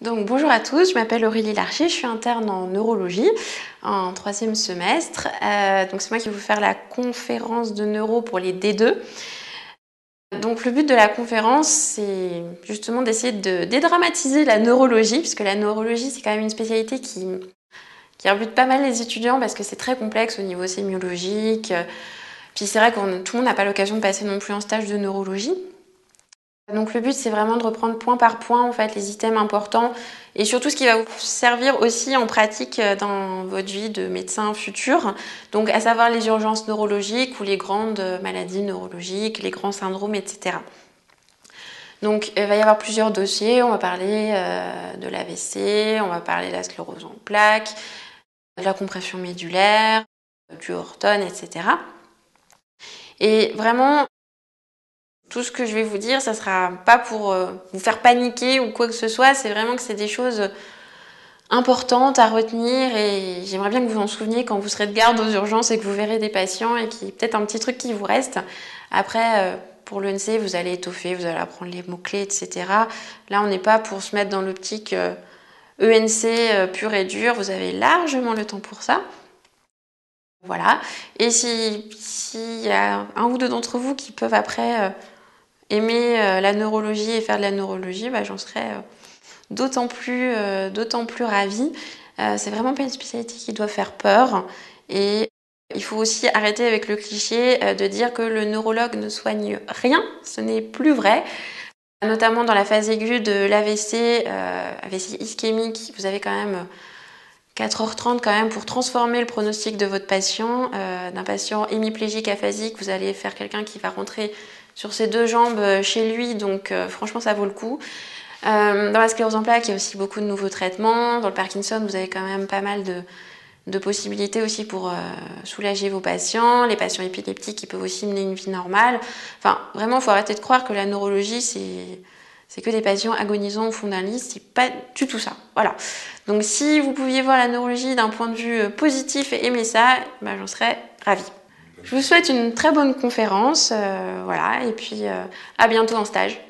Donc bonjour à tous, je m'appelle Aurélie Larcher, je suis interne en neurologie en 3e semestre. Donc c'est moi qui vais vous faire la conférence de neuro pour les D2. Donc le but de la conférence, c'est justement d'essayer de dédramatiser la neurologie, puisque la neurologie c'est quand même une spécialité qui rebute pas mal les étudiants parce que c'est très complexe au niveau sémiologique. Puis c'est vrai que tout le monde n'a pas l'occasion de passer non plus un stage de neurologie. Donc le but c'est vraiment de reprendre point par point en fait les items importants et surtout ce qui va vous servir aussi en pratique dans votre vie de médecin futur. Donc à savoir les urgences neurologiques ou les grandes maladies neurologiques, les grands syndromes, etc. Donc il va y avoir plusieurs dossiers, on va parler de l'AVC, on va parler de la sclérose en plaques, de la compression médulaire, du Horton, etc. Et vraiment, tout ce que je vais vous dire, ça sera pas pour vous faire paniquer ou quoi que ce soit, c'est vraiment que c'est des choses importantes à retenir et j'aimerais bien que vous en souveniez quand vous serez de garde aux urgences et que vous verrez des patients et qu'il y ait peut-être un petit truc qui vous reste. Après, pour l'ENC, vous allez étoffer, vous allez apprendre les mots-clés, etc. Là, on n'est pas pour se mettre dans l'optique ENC pur et dur, vous avez largement le temps pour ça. Voilà. Et s'il y a un ou deux d'entre vous qui peuvent après aimer la neurologie et faire de la neurologie, j'en serais d'autant plus ravie. C'est vraiment pas une spécialité qui doit faire peur. Et il faut aussi arrêter avec le cliché de dire que le neurologue ne soigne rien. Ce n'est plus vrai. Notamment dans la phase aiguë de l'AVC, AVC ischémique, vous avez quand même 4h30 quand même pour transformer le pronostic de votre patient. D'un patient hémiplégique aphasique, vous allez faire quelqu'un qui va rentrer sur ses deux jambes chez lui, donc franchement ça vaut le coup. Dans la sclérose en plaques, il y a aussi beaucoup de nouveaux traitements. Dans le Parkinson, vous avez quand même pas mal de possibilités aussi pour soulager vos patients. Les patients épileptiques, ils peuvent aussi mener une vie normale. Enfin, vraiment, il faut arrêter de croire que la neurologie, c'est que des patients agonisants au fond d'un lit. C'est pas du tout ça. Voilà. Donc, si vous pouviez voir la neurologie d'un point de vue positif et aimer ça, j'en serais ravie. Je vous souhaite une très bonne conférence. Voilà. Et puis, à bientôt en stage.